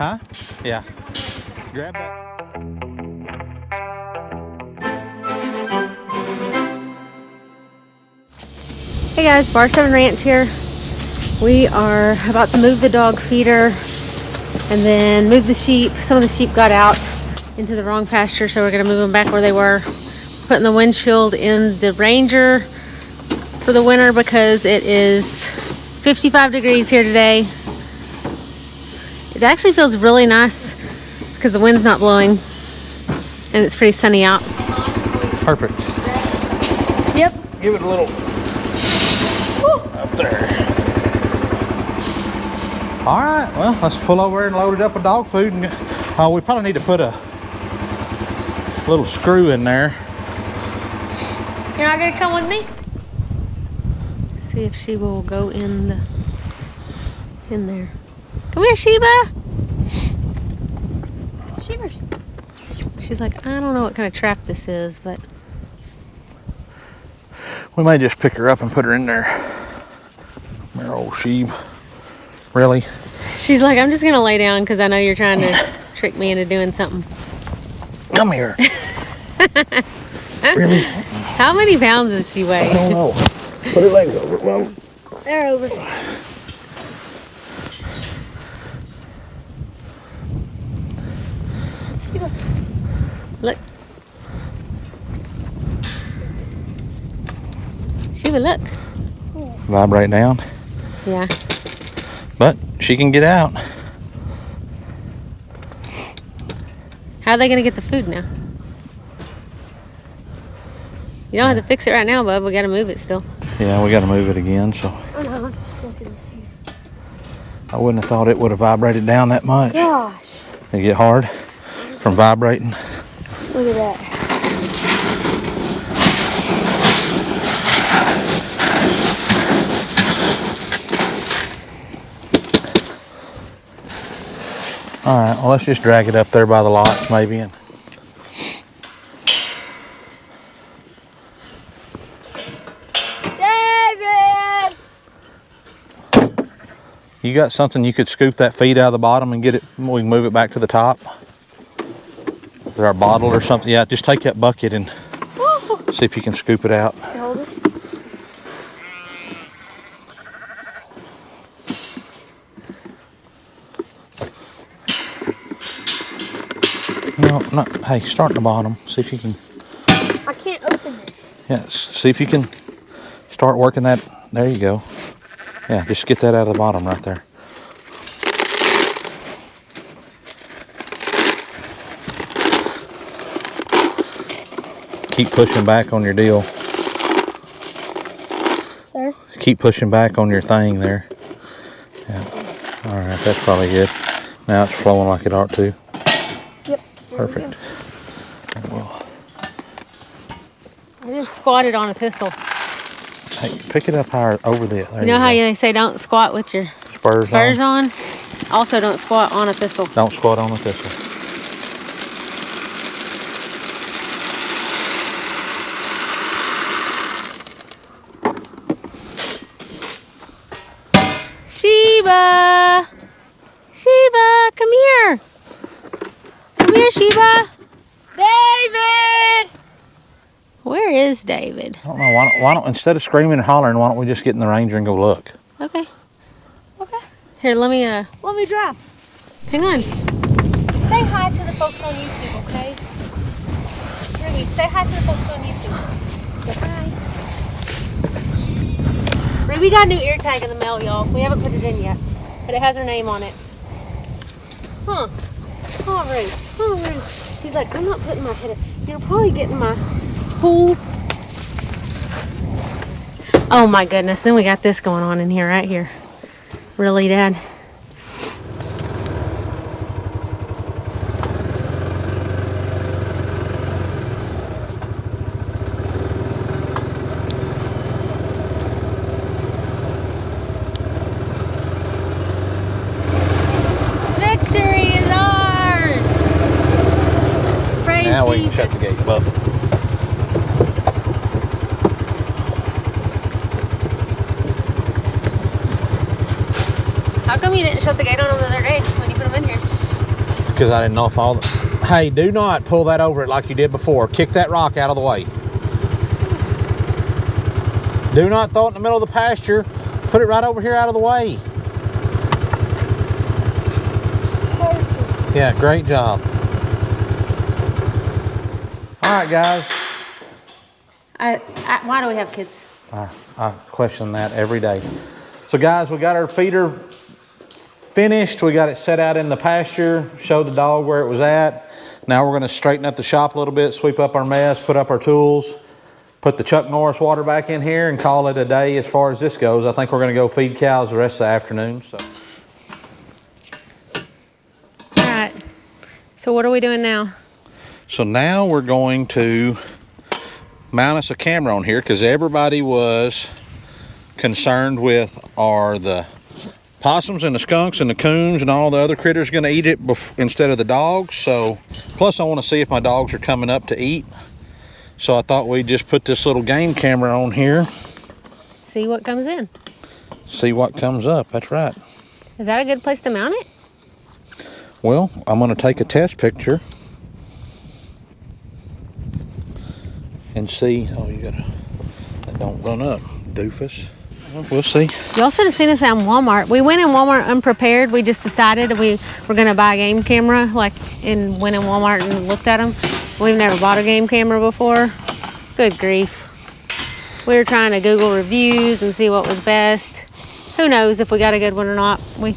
Huh? Yeah. Grab that. Hey guys, Bar 7 Ranch here. We are about to move the dog feeder and then move the sheep. Some of the sheep got out into the wrong pasture, so we're gonna move them back where they were. Putting the windshield in the Ranger for the winter because it is 55 degrees here today. It actually feels really nice because the wind's not blowing and it's pretty sunny out. Perfect. Yep. Give it a little up there. All right, well, let's pull over and load it up with dog food. And we probably need to put a little screw in there. You're not gonna come with me? See if Sheba will go in there. Come here, Sheba. She's like, I don't know what kind of trap this is, but We may just pick her up and put her in there. Our old sheep. Really? she's like, I'm just gonna lay down because I know you're trying to trick me into doing something. Come here. Really? How many pounds does she weigh? I don't know. Put her legs over, Mom. They're over. Look. Sheba, look. Vibrate down. Yeah. But she can get out. How are they gonna get the food now? You don't have to fix it right now, bub. We gotta move it still. Yeah, we got to move it again, so. Oh no, I'm just looking to see. I wouldn't have thought it would have vibrated down that much. Gosh. It get hard from vibrating. Look at that. All right, well, let's just drag it up there by the lots maybe. And David! you got something you could scoop that feed out of the bottom and get it, we can move it back to the top? Is there a bottle or something? Yeah, just take that bucket and see if you can scoop it out. Hold this. No, no, hey, start at the bottom. See if you can. I can't open this. Yeah, see if you can start working that. There you go. Yeah, just get that out of the bottom right there. Keep pushing back on your deal. Sir? Keep pushing back on your thing there. Yeah. All right, that's probably good. Now it's flowing like it ought to. Yep. Perfect. Well, I just squatted on a thistle. hey, pick it up higher over there. You know how they say don't squat with your spurs on? Also, don't squat on a thistle. Don't squat on the thistle. Sheba! Sheba, come here. Come here, Sheba. David! Where is David? I don't know. Why don't instead of screaming and hollering, why don't we just get in the Ranger and go look? Okay. Okay. Here, let me drive. Hang on. Say hi to the folks on YouTube, okay? Ruby, say hi to the folks on YouTube. Say hi. Ruby got a new ear tag in the mail, y'all. We haven't put it in yet, but it has her name on it. Huh. Oh, Ruby. Oh, Ruby. She's like, I'm not putting my head in. You're probably getting my pool. Oh my goodness, then we got this going on in here, right here. Really, Dad? Victory is ours! Praise Now we Jesus. can shut the gate, Bubba. How come you didn't shut the gate on them the other day when you put them in here? because I didn't know if all the... Hey, do not pull that over it like you did before. Kick that rock out of the way. Do not throw it in the middle of the pasture. Put it right over here out of the way. Yeah, great job. All right, guys. Why do we have kids? I question that every day. So guys, we got our feeder finished. We got it set out in the pasture, showed the dog where it was at. Now we're gonna straighten up the shop a little bit, sweep up our mess, put up our tools, put the Chuck Norris water back in here and call it a day as far as this goes. I think we're gonna go feed cows the rest of the afternoon. So. All right, so what are we doing now? So now we're going to mount us a camera on here because everybody was concerned with are the possums and the skunks and the coons and all the other critters going to eat it instead of the dogs. So plus I want to see if my dogs are coming up to eat. So I thought we'd just put this little game camera on here. See what comes in. See what comes up. That's right. Is that a good place to mount it? Well, I'm going to take a test picture and see. Oh, you gotta, that don't run up, doofus. We'll see. Y'all should have seen us at Walmart. We went in Walmart unprepared. We just decided we were gonna buy a game camera, and went in Walmart and looked at them. We've never bought a game camera before. Good grief. We were trying to Google reviews and see what was best. Who knows if we got a good one or not. We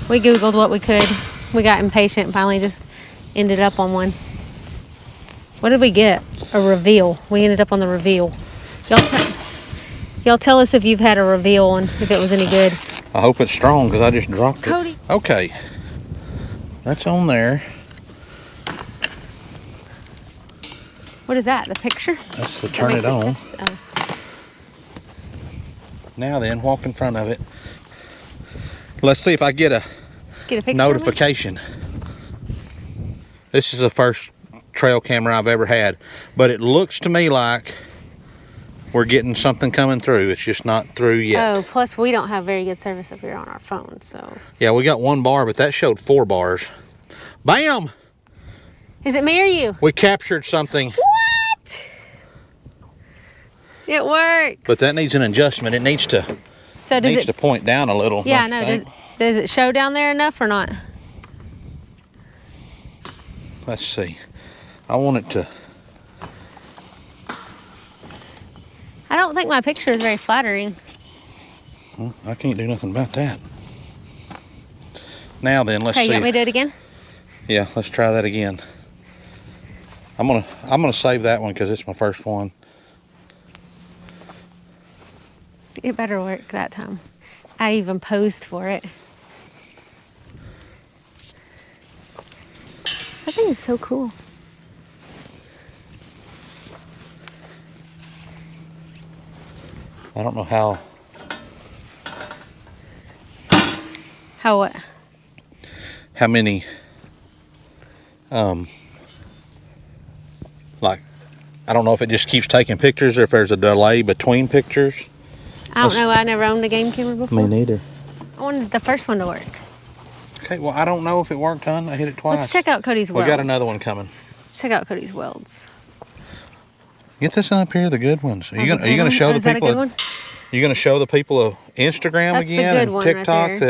Googled what we could. We got impatient and finally just ended up on one. What did we get? A reveal. We ended up on the reveal. Y'all tell us if you've had a reveal and if it was any good. I hope it's strong because I just dropped it. Cody. Okay. That's on there. What is that? The picture? That's to turn it on. Oh. Now then, walk in front of it. Let's see if I get a picture notification. This is the first trail camera I've ever had, but it looks to me like we're getting something coming through. It's just not through yet. Oh, plus we don't have very good service up here on our phone, so. Yeah, we got 1 bar, but that showed 4 bars. Bam! Is it me or you? We captured something. What? It works. But that needs an adjustment. It needs to to point down a little. Yeah, I know. Does it show down there enough or not? Let's see. I want it to. I don't think my picture is very flattering. Well, I can't do nothing about that. Now then, let's see. Hey, you want me to do it again? Yeah, let's try that again. I'm gonna save that one because it's my first one. It better work that time. I even posed for it. That thing is so cool. I don't know how. How what? How many, like, I don't know if it just keeps taking pictures or if there's a delay between pictures. I don't know. I never owned a game camera before. Me neither. I wanted the first one to work. Okay, well, I don't know if it worked, hon. I hit it twice. Let's check out Cody's welds. We got another one coming. Let's check out Cody's welds. Get this up here, the good ones. Are you gonna show the people? Is that a good one? You gonna show the people of Instagram That's again the good and one TikTok right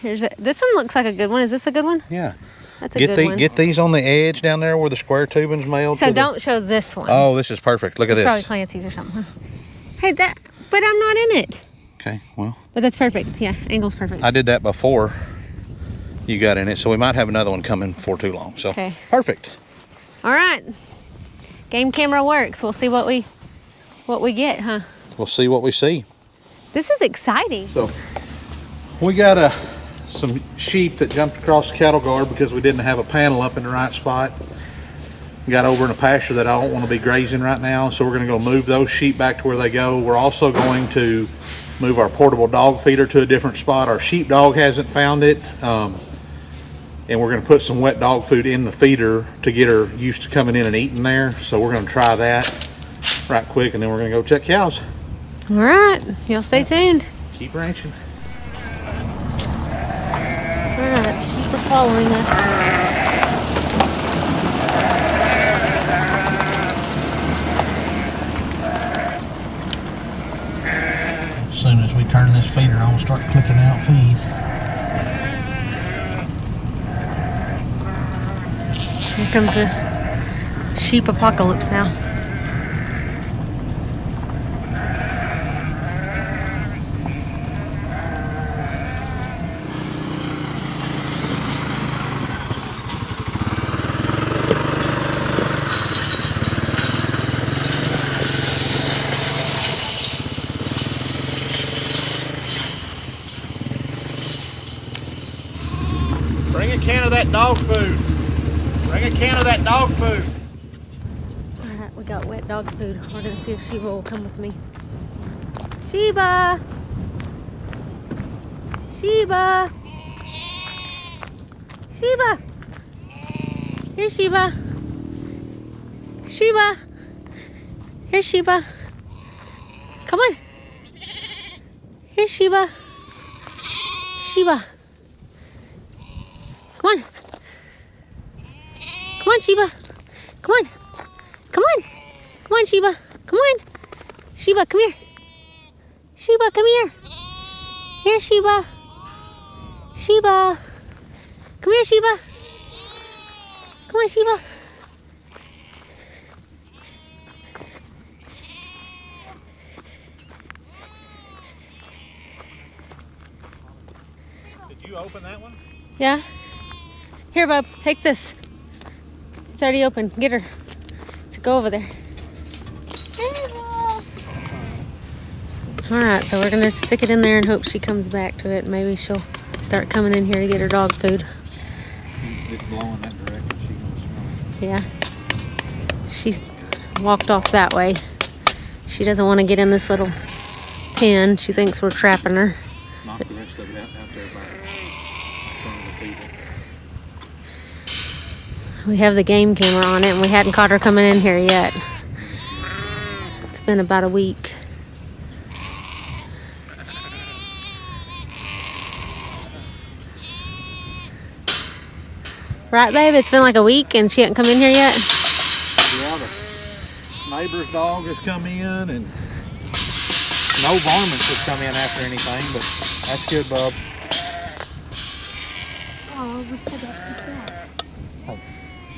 there. This one looks like a good one. Is this a good one? Yeah. That's a good one. Get these on the edge down there where the square tubing's mailed. So don't show this one. Oh, this is perfect. Look at this. It's probably Clancy's or something. Huh? Hey, but I'm not in it. Okay, well. But that's perfect. Yeah, angle's perfect. I did that before you got in it, so we might have another one coming before too long. So okay. Perfect. All right. Game camera works. We'll see what we get, huh? We'll see what we see. This is exciting. So we got some sheep that jumped across the cattle guard because we didn't have a panel up in the right spot. Got over in a pasture that I don't want to be grazing right now, so we're going to go move those sheep back to where they go. We're also going to move our portable dog feeder to a different spot. Our sheepdog hasn't found it, and we're going to put some wet dog food in the feeder to get her used to coming in and eating there. So we're going to try that right quick, and then we're going to go check cows. All right, y'all stay tuned. Keep ranching. Alright, sheep are following us. As soon as we turn this feeder on, we'll start clicking out feed. Here comes the sheep apocalypse now. Bring a can of that dog food. Bring a can of that dog food. Alright, we got wet dog food. We're gonna see if Sheba will come with me. Sheba! Sheba! Sheba! Here, Sheba! Sheba! Here, Sheba! Come on! Here, Sheba! Sheba! Come on! Come on, Sheba! Come on! Come on! Come on, Sheba! Come on! Sheba, come here! Sheba, come here! Here, Sheba! Sheba! Come here, Sheba! Come on, Sheba! Did you open that one? Yeah? Here, bub, take this. It's already open. Get her to go over there. Alright, so we're gonna stick it in there and hope she comes back to it. Maybe she'll start coming in here to get her dog food. It's blowing that direction. She gonna smell it. Yeah. She's walked off that way. She doesn't want to get in this little pen. She thinks we're trapping her. Knock the rest of it out there by front of the feeder. We have the game camera on it and we hadn't caught her coming in here yet. It's been about a week. Right, babe? It's been like a week and she hasn't come in here yet? Yeah, the neighbor's dog has come in and no varmints has come in after anything, but that's good, bub. Oh, we said that. Peace out. Oh,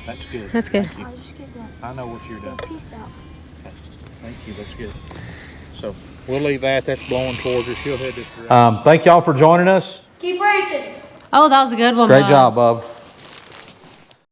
that's good. That's good. Thank you. I'll just get that. I know what you're doing. Peace out. Thank you, that's good. So we'll leave that. That's blowing towards her. She'll head this direction. Thank y'all for joining us. Keep racing. Oh, that was a good one, Great Bob. job, bub.